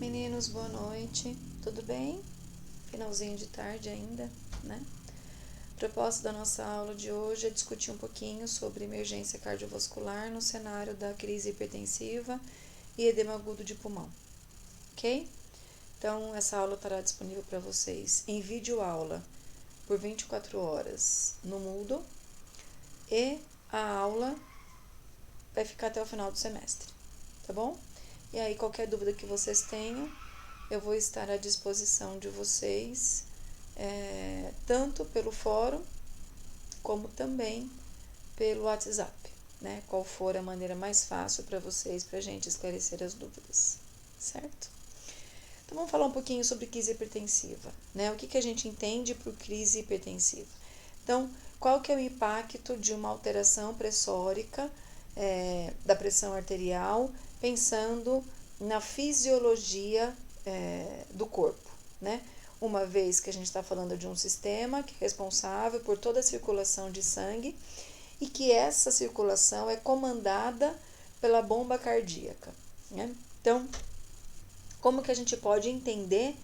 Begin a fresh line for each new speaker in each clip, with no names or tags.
Meninos, boa noite, tudo bem? Finalzinho de tarde ainda, né? A proposta da nossa aula de hoje é discutir um pouquinho sobre emergência cardiovascular no cenário da crise hipertensiva e edema agudo de pulmão, ok? Então, essa aula estará disponível para vocês em vídeo aula por 24 horas no Moodle e a aula vai ficar até o final do semestre, tá bom? E aí, qualquer dúvida que vocês tenham, eu vou estar à disposição de vocês, tanto pelo fórum, como também pelo WhatsApp, né? Qual for a maneira mais fácil para vocês, para a gente esclarecer as dúvidas, certo? Então, vamos falar um pouquinho sobre crise hipertensiva, né? O que a gente entende por crise hipertensiva? Então, qual que é o impacto de uma alteração pressórica da pressão arterial, pensando na fisiologia do corpo, né? Uma vez que a gente está falando de um sistema que é responsável por toda a circulação de sangue e que essa circulação é comandada pela bomba cardíaca, né? Então, como que a gente pode entender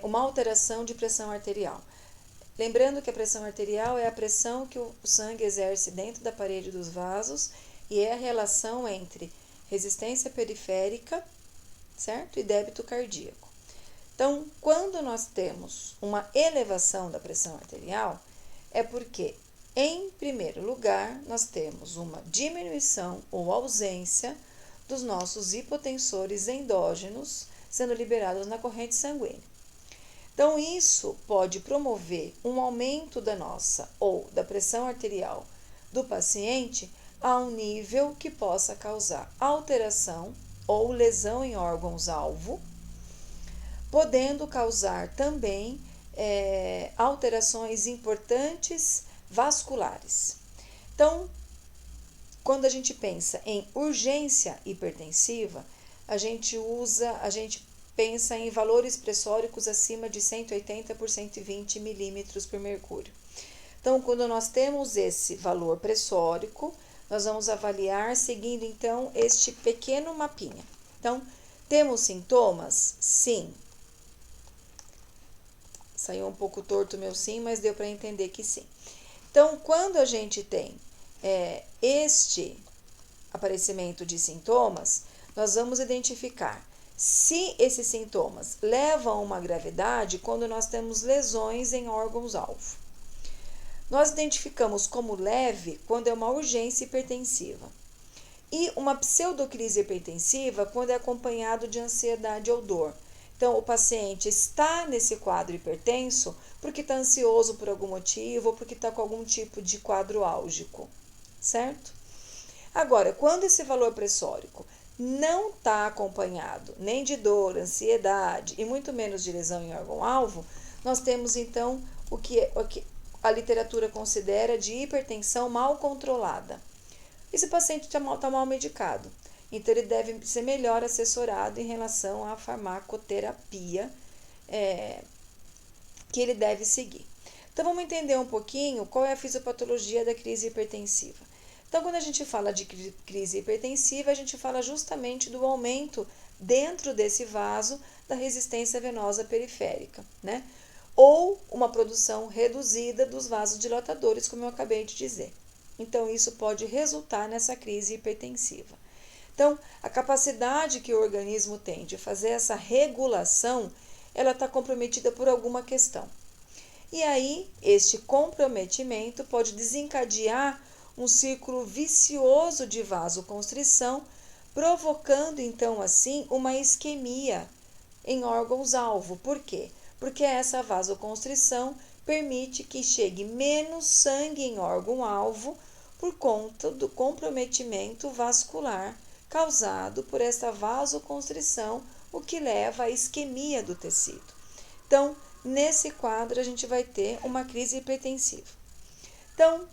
uma alteração de pressão arterial? Lembrando que a pressão arterial é a pressão que o sangue exerce dentro da parede dos vasos e é a relação entre resistência periférica, certo? E débito cardíaco. Então, quando nós temos uma elevação da pressão arterial, é porque, em primeiro lugar, nós temos uma diminuição ou ausência dos nossos hipotensores endógenos sendo liberados na corrente sanguínea. Então, isso pode promover um aumento da nossa ou da pressão arterial do paciente a um nível que possa causar alteração ou lesão em órgãos-alvo, podendo causar também alterações importantes vasculares. Então, quando a gente pensa em urgência hipertensiva, a gente pensa em valores pressóricos acima de 180 por 120 milímetros por mercúrio. Então, quando nós temos esse valor pressórico, nós vamos avaliar seguindo, então, este pequeno mapinha. Então, temos sintomas? Sim. Saiu um pouco torto o meu sim, mas deu para entender que sim. Então, quando a gente tem este aparecimento de sintomas, nós vamos identificar se esses sintomas levam a uma gravidade quando nós temos lesões em órgãos-alvo. Nós identificamos como leve quando é uma urgência hipertensiva e uma pseudocrise hipertensiva quando é acompanhado de ansiedade ou dor. Então, o paciente está nesse quadro hipertenso porque está ansioso por algum motivo ou porque está com algum tipo de quadro álgico, certo? Agora, quando esse valor pressórico não está acompanhado nem de dor, ansiedade e muito menos de lesão em órgão-alvo, nós temos então o que a literatura considera de hipertensão mal controlada. Esse paciente está mal medicado, então ele deve ser melhor assessorado em relação à farmacoterapia que ele deve seguir. Então vamos entender um pouquinho qual é a fisiopatologia da crise hipertensiva. Então, quando a gente fala de crise hipertensiva, a gente fala justamente do aumento dentro desse vaso da resistência venosa periférica, né? Ou uma produção reduzida dos vasodilatadores, como eu acabei de dizer. Então, isso pode resultar nessa crise hipertensiva. Então, a capacidade que o organismo tem de fazer essa regulação, ela está comprometida por alguma questão. E aí, este comprometimento pode desencadear um círculo vicioso de vasoconstrição, provocando então assim uma isquemia em órgãos-alvo. Por quê? Porque essa vasoconstrição permite que chegue menos sangue em órgão-alvo por conta do comprometimento vascular causado por essa vasoconstrição, o que leva à isquemia do tecido. Então, nesse quadro, a gente vai ter uma crise hipertensiva. Então,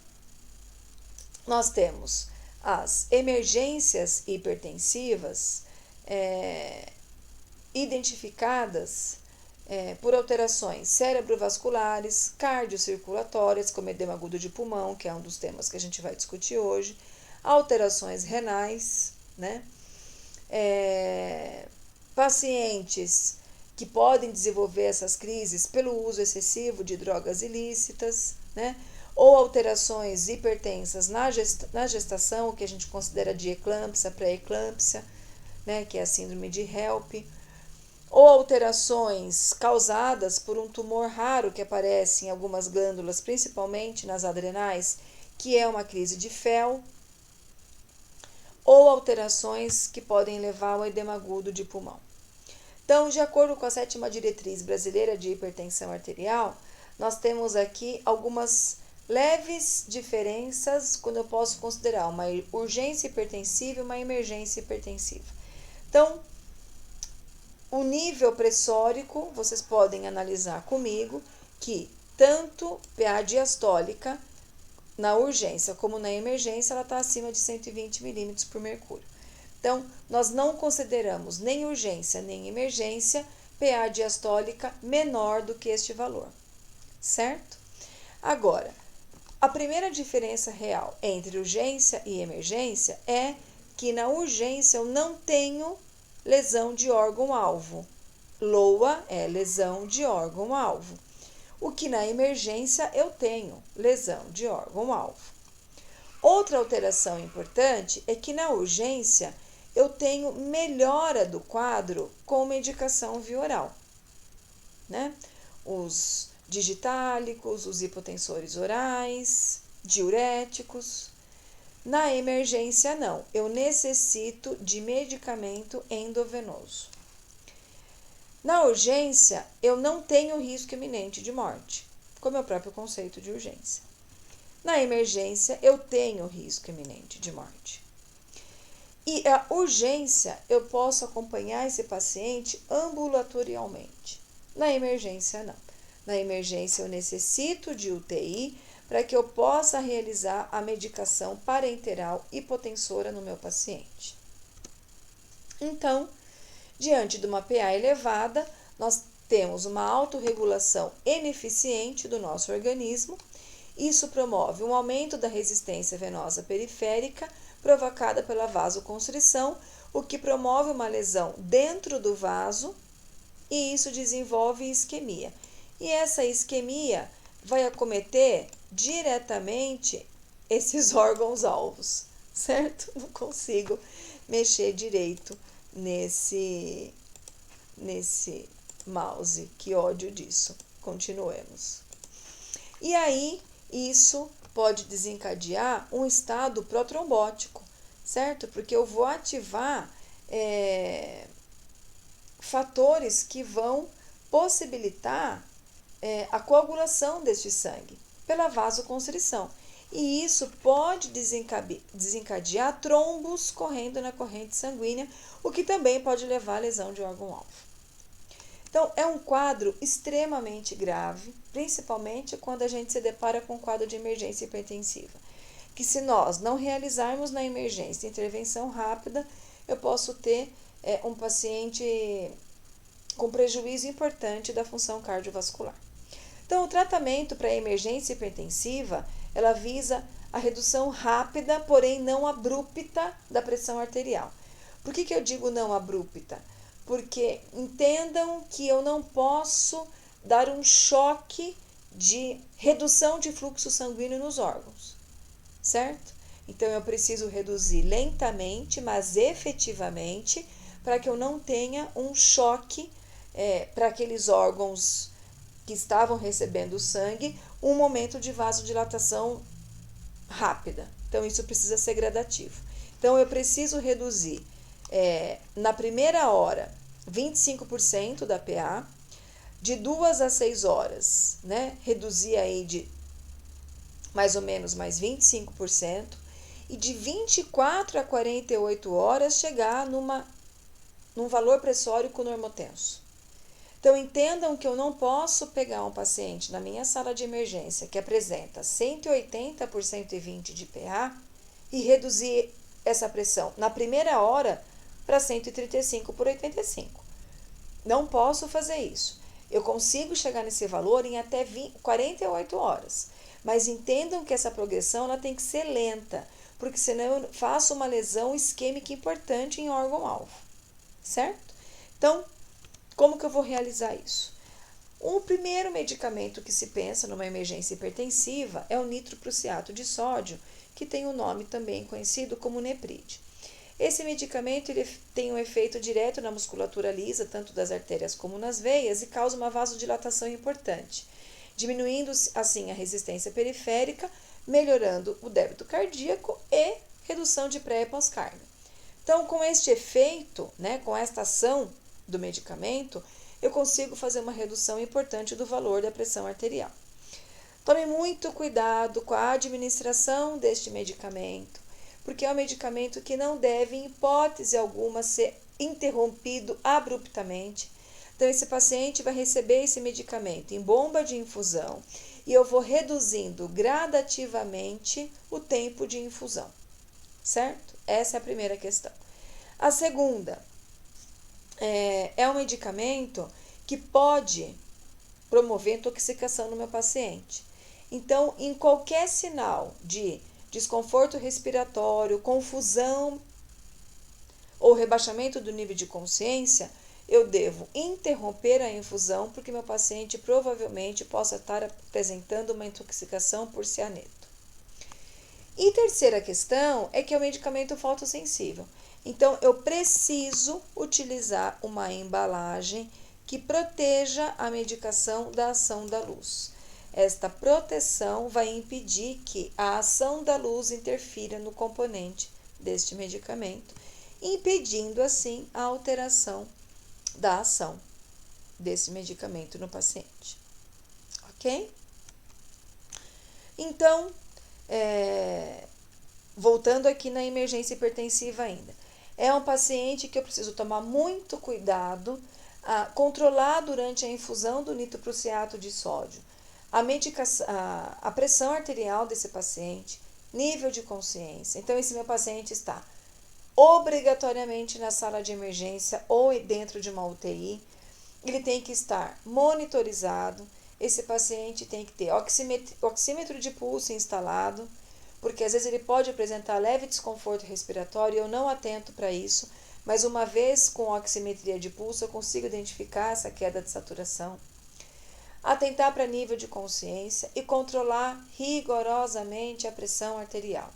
nós temos as emergências hipertensivas identificadas por alterações cerebrovasculares, cardiocirculatórias, como edema agudo de pulmão, que é um dos temas que a gente vai discutir hoje, alterações renais, né? pacientes que podem desenvolver essas crises pelo uso excessivo de drogas ilícitas, né? Ou alterações hipertensas na gestação, o que a gente considera de eclâmpsia, pré-eclâmpsia, né? Que é a síndrome de HELP, ou alterações causadas por um tumor raro que aparece em algumas glândulas, principalmente nas adrenais, que é uma crise de FeL, ou alterações que podem levar ao edema agudo de pulmão. Então, de acordo com a 7ª diretriz brasileira de hipertensão arterial, nós temos aqui algumas leves diferenças quando eu posso considerar uma urgência hipertensiva e uma emergência hipertensiva. Então, o nível pressórico, vocês podem analisar comigo que tanto PA diastólica na urgência como na emergência, ela está acima de 120 milímetros por mercúrio. Então, nós não consideramos nem urgência nem emergência PA diastólica menor do que este valor, certo? Agora, a primeira diferença real entre urgência e emergência é que na urgência eu não tenho lesão de órgão-alvo. LOA é lesão de órgão-alvo. O que na emergência eu tenho lesão de órgão-alvo. Outra alteração importante é que na urgência eu tenho melhora do quadro com medicação via oral, né? Os digitálicos, os hipotensores orais, diuréticos. Na emergência, não. Eu necessito de medicamento endovenoso. Na urgência, eu não tenho risco iminente de morte, como é o próprio conceito de urgência. Na emergência, eu tenho risco iminente de morte. E a urgência, eu posso acompanhar esse paciente ambulatorialmente. Na emergência, não. Na emergência, eu necessito de UTI para que eu possa realizar a medicação parenteral hipotensora no meu paciente. Então, diante de uma PA elevada, nós temos uma autorregulação ineficiente do nosso organismo. Isso promove um aumento da resistência venosa periférica provocada pela vasoconstrição, o que promove uma lesão dentro do vaso e isso desenvolve isquemia. E essa isquemia vai acometer diretamente esses órgãos-alvos, certo? Não consigo mexer direito nesse mouse, que ódio disso. Continuemos. E aí, isso pode desencadear um estado protrombótico, certo? Porque eu vou ativar fatores que vão possibilitar a coagulação deste sangue pela vasoconstrição. E isso pode desencadear trombos correndo na corrente sanguínea, o que também pode levar à lesão de órgão-alvo. Então, é um quadro extremamente grave, principalmente quando a gente se depara com um quadro de emergência hipertensiva. Que se nós não realizarmos na emergência intervenção rápida, eu posso ter um paciente com prejuízo importante da função cardiovascular. Então, o tratamento para emergência hipertensiva, ela visa a redução rápida, porém não abrupta, da pressão arterial. Por que eu digo não abrupta? Porque entendam que eu não posso dar um choque de redução de fluxo sanguíneo nos órgãos, certo? Então, eu preciso reduzir lentamente, mas efetivamente, para que eu não tenha um choque para aqueles órgãos que estavam recebendo sangue, um momento de vasodilatação rápida. Então, isso precisa ser gradativo. Então, eu preciso reduzir na primeira hora 25% da PA, de 2 a 6 horas, né? Reduzir aí de mais ou menos mais 25%, e de 24 a 48 horas chegar num valor pressórico normotenso. Então, entendam que eu não posso pegar um paciente na minha sala de emergência que apresenta 180 por 120 de PA e reduzir essa pressão na primeira hora para 135 por 85. Não posso fazer isso. Eu consigo chegar nesse valor em até 48 horas. Mas entendam que essa progressão ela tem que ser lenta, porque senão eu faço uma lesão isquêmica importante em órgão-alvo, certo? Então, como que eu vou realizar isso? O primeiro medicamento que se pensa numa emergência hipertensiva é o nitroprusiato de sódio, que tem um nome também conhecido como Nepride. Esse medicamento ele tem um efeito direto na musculatura lisa, tanto das artérias como nas veias, e causa uma vasodilatação importante, diminuindo assim a resistência periférica, melhorando o débito cardíaco e redução de pré e pós-carga. Então, com este efeito, com esta ação do medicamento, eu consigo fazer uma redução importante do valor da pressão arterial. Tome muito cuidado com a administração deste medicamento, porque é um medicamento que não deve, em hipótese alguma, ser interrompido abruptamente. Então, esse paciente vai receber esse medicamento em bomba de infusão e eu vou reduzindo gradativamente o tempo de infusão, certo? Essa é a primeira questão. A segunda é um medicamento que pode promover intoxicação no meu paciente. Então, em qualquer sinal de desconforto respiratório, confusão ou rebaixamento do nível de consciência, eu devo interromper a infusão, porque meu paciente provavelmente possa estar apresentando uma intoxicação por cianeto. E terceira questão é que é um medicamento fotossensível. Então, eu preciso utilizar uma embalagem que proteja a medicação da ação da luz. Esta proteção vai impedir que a ação da luz interfira no componente deste medicamento, impedindo assim a alteração da ação desse medicamento no paciente. Ok? Então, voltando aqui na emergência hipertensiva ainda, é um paciente que eu preciso tomar muito cuidado, controlar durante a infusão do nitroprusiato de sódio a pressão arterial desse paciente, nível de consciência. Então, esse meu paciente está obrigatoriamente na sala de emergência ou dentro de uma UTI. Ele tem que estar monitorizado. Esse paciente tem que ter oxímetro de pulso instalado, porque às vezes ele pode apresentar leve desconforto respiratório e eu não atento para isso, mas uma vez com oximetria de pulso eu consigo identificar essa queda de saturação. Atentar para nível de consciência e controlar rigorosamente a pressão arterial,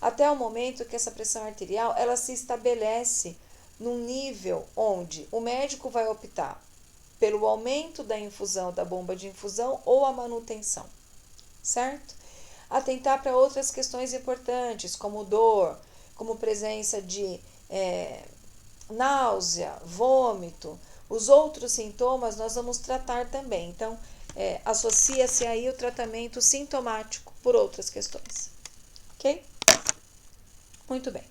até o momento que essa pressão arterial ela se estabelece num nível onde o médico vai optar pelo aumento da infusão da bomba de infusão ou a manutenção, certo? Atentar para outras questões importantes, como dor, como presença de náusea, vômito. Os outros sintomas nós vamos tratar também. Então, associa-se aí o tratamento sintomático por outras questões. Ok? Muito bem.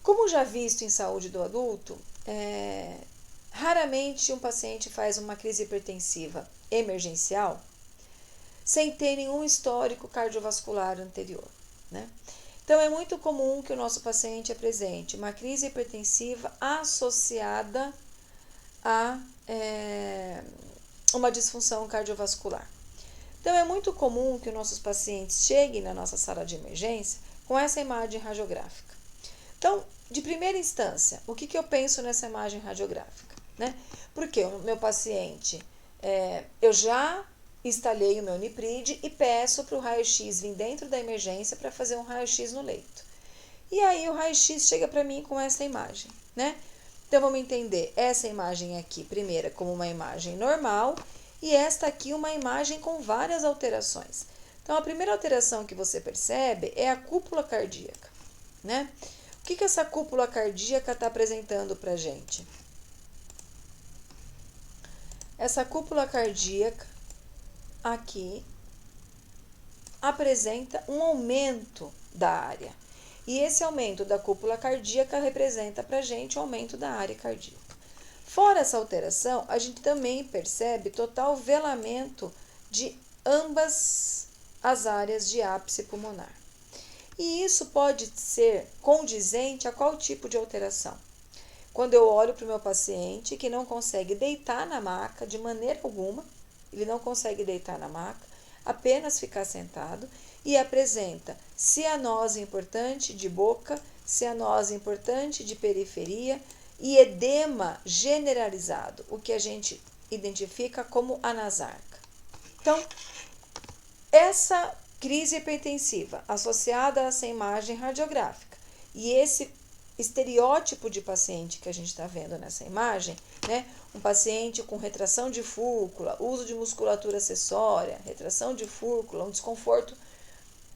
Como já visto em saúde do adulto, raramente um paciente faz uma crise hipertensiva emergencial sem ter nenhum histórico cardiovascular anterior, né? Então, é muito comum que o nosso paciente apresente uma crise hipertensiva associada a uma disfunção cardiovascular. Então, é muito comum que os nossos pacientes cheguem na nossa sala de emergência com essa imagem radiográfica. Então, de primeira instância, o que eu penso nessa imagem radiográfica, né? Porque o meu paciente, eu já instalei o meu Nepride e peço para o raio-x vir dentro da emergência para fazer um raio-x no leito. E aí o raio-x chega para mim com essa imagem, né? Então, vamos entender essa imagem aqui, primeira, como uma imagem normal e esta aqui uma imagem com várias alterações. Então, a primeira alteração que você percebe é a cúpula cardíaca, né? O que essa cúpula cardíaca está apresentando para a gente? Essa cúpula cardíaca aqui apresenta um aumento da área. E esse aumento da cúpula cardíaca representa para a gente o aumento da área cardíaca. Fora essa alteração, a gente também percebe total velamento de ambas as áreas de ápice pulmonar. E isso pode ser condizente a qual tipo de alteração? Quando eu olho para o meu paciente que não consegue deitar na maca de maneira alguma, ele não consegue deitar na maca, apenas ficar sentado e apresenta cianose importante de boca, cianose importante de periferia e edema generalizado, o que a gente identifica como anasarca. Então, essa crise hipertensiva associada a essa imagem radiográfica e esse estereótipo de paciente que a gente está vendo nessa imagem, né? Um paciente com retração de fúrcula, uso de musculatura acessória, retração de fúrcula, um desconforto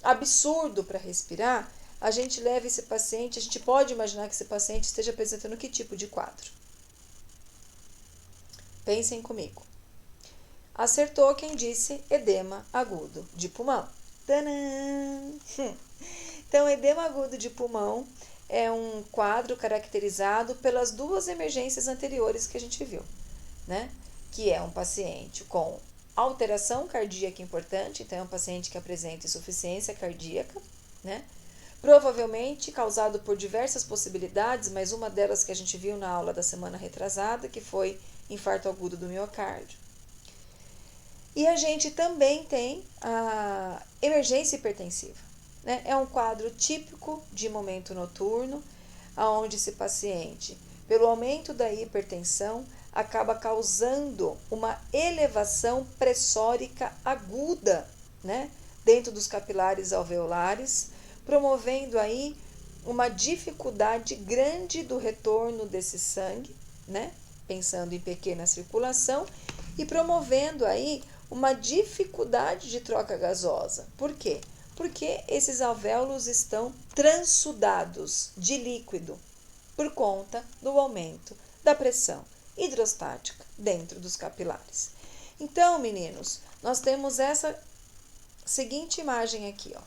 absurdo para respirar, a gente leva esse paciente, a gente pode imaginar que esse paciente esteja apresentando que tipo de quadro? Pensem comigo. Acertou quem disse edema agudo de pulmão. Tadã! Então, edema agudo de pulmão é um quadro caracterizado pelas duas emergências anteriores que a gente viu, né? Que é um paciente com alteração cardíaca importante, então é um paciente que apresenta insuficiência cardíaca, né? Provavelmente causado por diversas possibilidades, mas uma delas que a gente viu na aula da semana retrasada, que foi infarto agudo do miocárdio. E a gente também tem a emergência hipertensiva, né? É um quadro típico de momento noturno, onde esse paciente, pelo aumento da hipertensão, acaba causando uma elevação pressórica aguda, né? Dentro dos capilares alveolares, promovendo aí uma dificuldade grande do retorno desse sangue, né? Pensando em pequena circulação, e promovendo aí uma dificuldade de troca gasosa. Por quê? Porque esses alvéolos estão transsudados de líquido por conta do aumento da pressão hidrostática dentro dos capilares. Então, meninos, nós temos essa seguinte imagem aqui, ó.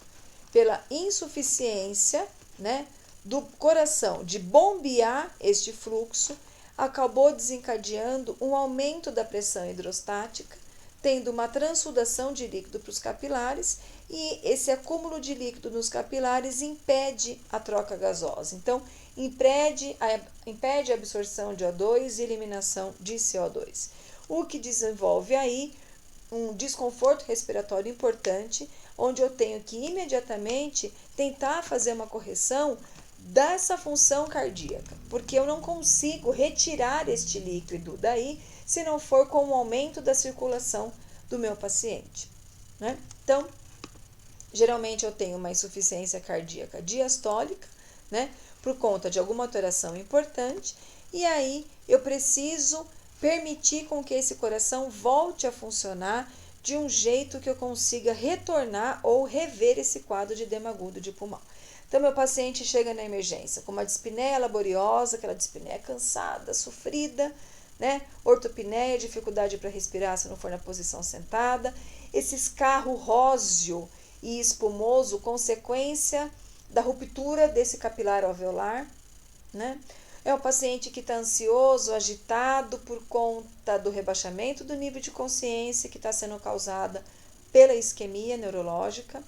Pela insuficiência, né, do coração de bombear este fluxo, acabou desencadeando um aumento da pressão hidrostática, tendo uma transsudação de líquido para os capilares, e esse acúmulo de líquido nos capilares impede a troca gasosa. Então, impede a absorção de O2 e eliminação de CO2, o que desenvolve aí um desconforto respiratório importante, onde eu tenho que imediatamente tentar fazer uma correção dessa função cardíaca, porque eu não consigo retirar este líquido daí se não for com o aumento da circulação do meu paciente, né? Então, geralmente eu tenho uma insuficiência cardíaca diastólica, né, por conta de alguma alteração importante, e aí eu preciso permitir com que esse coração volte a funcionar de um jeito que eu consiga retornar ou rever esse quadro de edema agudo de pulmão. Então, meu paciente chega na emergência com uma dispneia laboriosa, aquela dispneia cansada, sofrida, né? Ortopneia, dificuldade para respirar se não for na posição sentada, esse escarro róseo e espumoso, consequência da ruptura desse capilar alveolar, né? É um paciente que está ansioso, agitado por conta do rebaixamento do nível de consciência que está sendo causada pela isquemia neurológica.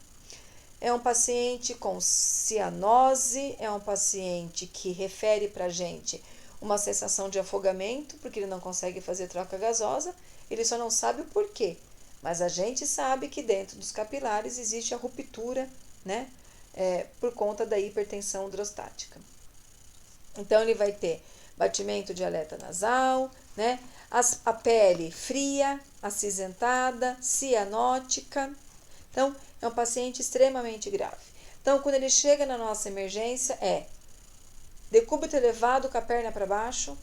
É um paciente com cianose, é um paciente que refere para a gente uma sensação de afogamento, porque ele não consegue fazer troca gasosa, ele só não sabe o porquê. Mas a gente sabe que dentro dos capilares existe a ruptura, né? Por conta da hipertensão hidrostática. Então, ele vai ter batimento de aleta nasal, né? A pele fria, acinzentada, cianótica. Então, é um paciente extremamente grave. Então, quando ele chega na nossa emergência, decúbito elevado com a perna para baixo,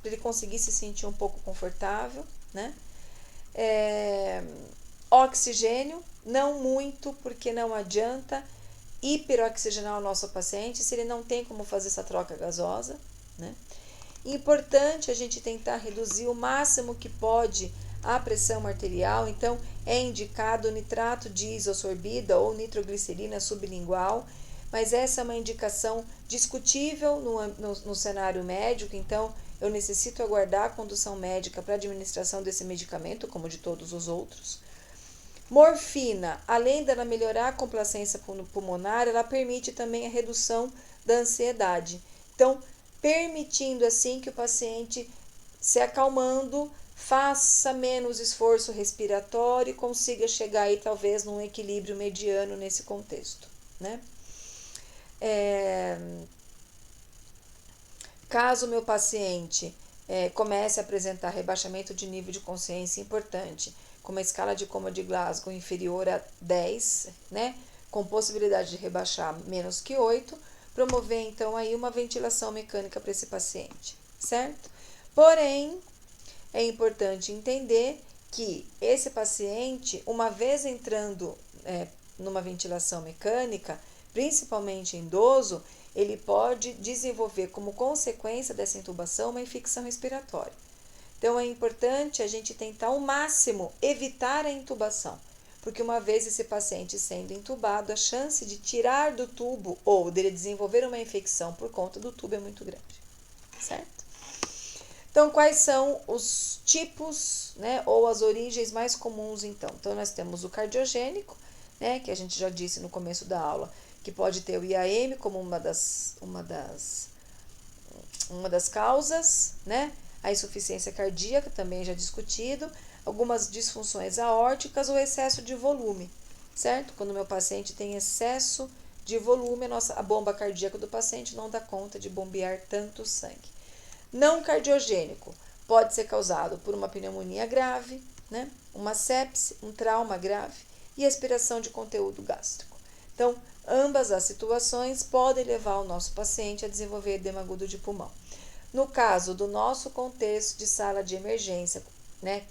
para ele conseguir se sentir um pouco confortável, né? Oxigênio, não muito, porque não adianta hiperoxigenar o nosso paciente se ele não tem como fazer essa troca gasosa, né? Importante a gente tentar reduzir o máximo que pode a pressão arterial, então é indicado nitrato de isosorbida ou nitroglicerina sublingual, mas essa é uma indicação discutível no cenário médico, então eu necessito aguardar a condução médica para a administração desse medicamento, como de todos os outros. Morfina, além dela melhorar a complacência pulmonar, ela permite também a redução da ansiedade. Então, permitindo assim que o paciente, se acalmando, faça menos esforço respiratório e consiga chegar aí talvez num equilíbrio mediano nesse contexto, né? Caso o meu paciente comece a apresentar rebaixamento de nível de consciência importante, com uma escala de coma de Glasgow inferior a 10, né, com possibilidade de rebaixar menos que 8, promover então aí uma ventilação mecânica para esse paciente, certo? Porém, é importante entender que esse paciente, uma vez entrando numa ventilação mecânica, principalmente em idoso, ele pode desenvolver como consequência dessa intubação uma infecção respiratória. Então é importante a gente tentar ao máximo evitar a intubação, porque uma vez esse paciente sendo intubado, a chance de tirar do tubo ou dele desenvolver uma infecção por conta do tubo é muito grande, certo? Então, quais são os tipos, né, ou as origens mais comuns, então? Então, nós temos o cardiogênico, né, que a gente já disse no começo da aula, que pode ter o IAM como uma das causas, né? A insuficiência cardíaca, também já discutido, algumas disfunções aórticas ou excesso de volume, certo? Quando o meu paciente tem excesso de volume, a bomba cardíaca do paciente não dá conta de bombear tanto sangue. Não cardiogênico pode ser causado por uma pneumonia grave, né? Uma sepse, um trauma grave e aspiração de conteúdo gástrico. Então, ambas as situações podem levar o nosso paciente a desenvolver edema agudo de pulmão. No caso do nosso contexto de sala de emergência, né,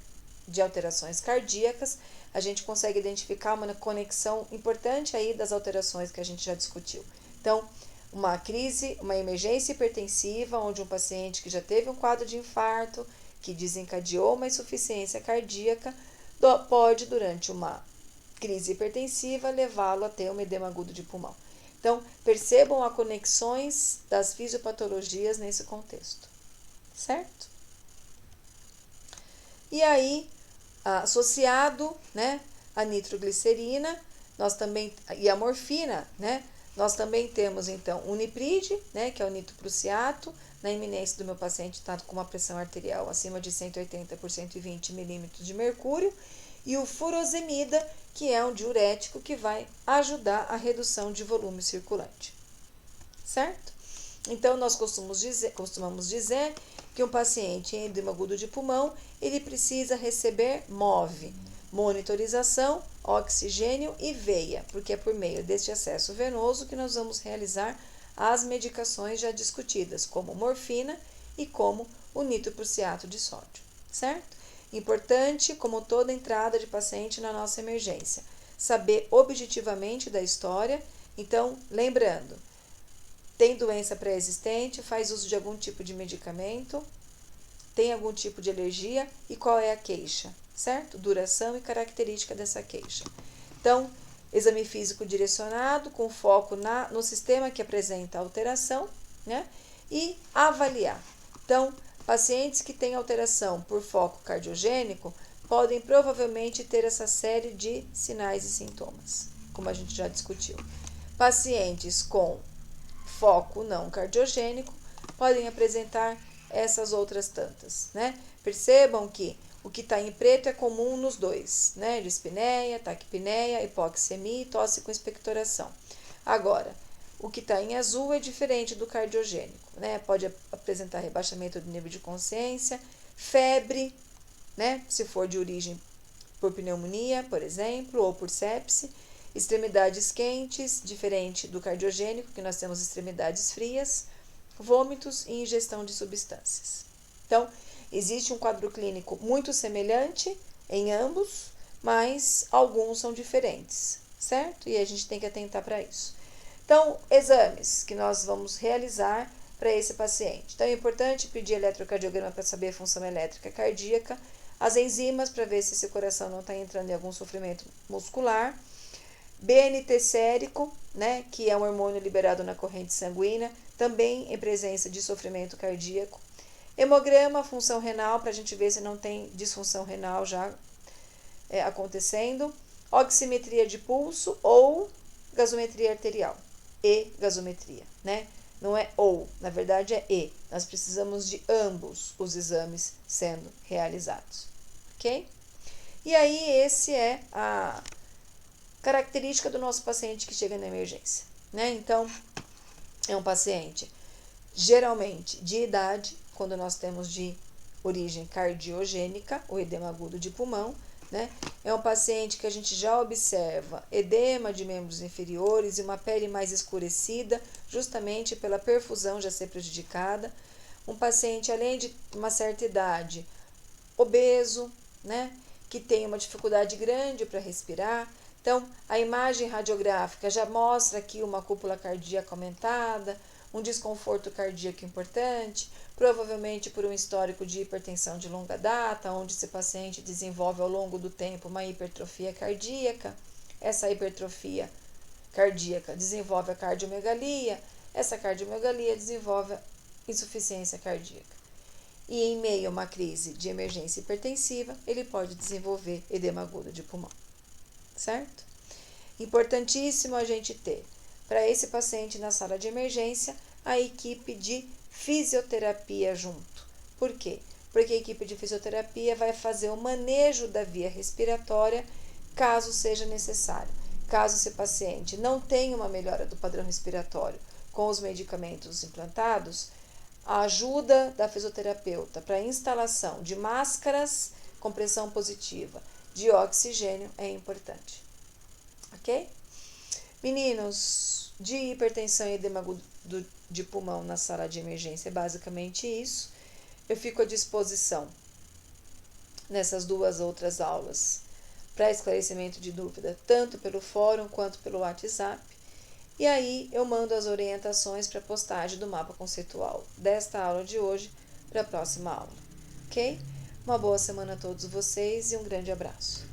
de alterações cardíacas, a gente consegue identificar uma conexão importante aí das alterações que a gente já discutiu. Então, uma crise, uma emergência hipertensiva, onde um paciente que já teve um quadro de infarto, que desencadeou uma insuficiência cardíaca, pode, durante uma crise hipertensiva, levá-lo a ter um edema agudo de pulmão. Então, percebam as conexões das fisiopatologias nesse contexto, certo? E aí, associado, né, a nitroglicerina, e a morfina, né, nós também temos, então, o nipride, né, que é o nitroprusiato, na iminência do meu paciente estar com uma pressão arterial acima de 180 por 120 milímetros de mercúrio, e o furosemida, que é um diurético que vai ajudar a redução de volume circulante, certo? Então, nós costumamos dizer que um paciente em edema agudo de pulmão, ele precisa receber MOV, monitorização, oxigênio e veia, porque é por meio deste acesso venoso que nós vamos realizar as medicações já discutidas, como morfina e como o nitroprusiato de sódio, certo? Importante, como toda entrada de paciente na nossa emergência, saber objetivamente da história. Então, lembrando, tem doença pré-existente, faz uso de algum tipo de medicamento, tem algum tipo de alergia e qual é a queixa, certo? Duração e característica dessa queixa. Então, exame físico direcionado com foco no sistema que apresenta alteração, né? E avaliar. Então, pacientes que têm alteração por foco cardiogênico podem provavelmente ter essa série de sinais e sintomas, como a gente já discutiu. Pacientes com foco não cardiogênico podem apresentar essas outras tantas, né? Percebam que o que está em preto é comum nos dois, né? Dispneia, taquipneia, hipoxemia e tosse com expectoração. Agora, o que está em azul é diferente do cardiogênico, né? Pode apresentar rebaixamento do nível de consciência, febre, né? Se for de origem por pneumonia, por exemplo, ou por sepse, extremidades quentes, diferente do cardiogênico, que nós temos extremidades frias, vômitos e ingestão de substâncias. Então, existe um quadro clínico muito semelhante em ambos, mas alguns são diferentes, certo? E a gente tem que atentar para isso. Então, exames que nós vamos realizar para esse paciente. Então, é importante pedir eletrocardiograma para saber a função elétrica cardíaca, as enzimas para ver se esse coração não está entrando em algum sofrimento muscular, BNT sérico, né, que é um hormônio liberado na corrente sanguínea, também em presença de sofrimento cardíaco. Hemograma, função renal, para a gente ver se não tem disfunção renal já acontecendo. Oximetria de pulso ou gasometria arterial. E gasometria, né? Não é ou, na verdade é e. Nós precisamos de ambos os exames sendo realizados, ok? E aí, esse é a característica do nosso paciente que chega na emergência, né? Então, é um paciente geralmente de idade, quando nós temos de origem cardiogênica, o edema agudo de pulmão, né? É um paciente que a gente já observa edema de membros inferiores e uma pele mais escurecida, justamente pela perfusão já ser prejudicada. Um paciente, além de uma certa idade, obeso, né? Que tem uma dificuldade grande para respirar. Então, a imagem radiográfica já mostra aqui uma cúpula cardíaca aumentada, um desconforto cardíaco importante, provavelmente por um histórico de hipertensão de longa data, onde esse paciente desenvolve ao longo do tempo uma hipertrofia cardíaca. Essa hipertrofia cardíaca desenvolve a cardiomegalia, essa cardiomegalia desenvolve a insuficiência cardíaca. E em meio a uma crise de emergência hipertensiva, ele pode desenvolver edema agudo de pulmão, certo? Importantíssimo a gente ter, para esse paciente na sala de emergência, a equipe de fisioterapia junto. Por quê? Porque a equipe de fisioterapia vai fazer o manejo da via respiratória, caso seja necessário. Caso esse paciente não tenha uma melhora do padrão respiratório com os medicamentos implantados, a ajuda da fisioterapeuta para a instalação de máscaras com pressão positiva de oxigênio é importante. Ok? Meninos, de hipertensão e edema agudo de pulmão na sala de emergência é basicamente isso. Eu fico à disposição nessas duas outras aulas para esclarecimento de dúvida, tanto pelo fórum quanto pelo WhatsApp. E aí eu mando as orientações para a postagem do mapa conceitual desta aula de hoje para a próxima aula, ok? Uma boa semana a todos vocês e um grande abraço.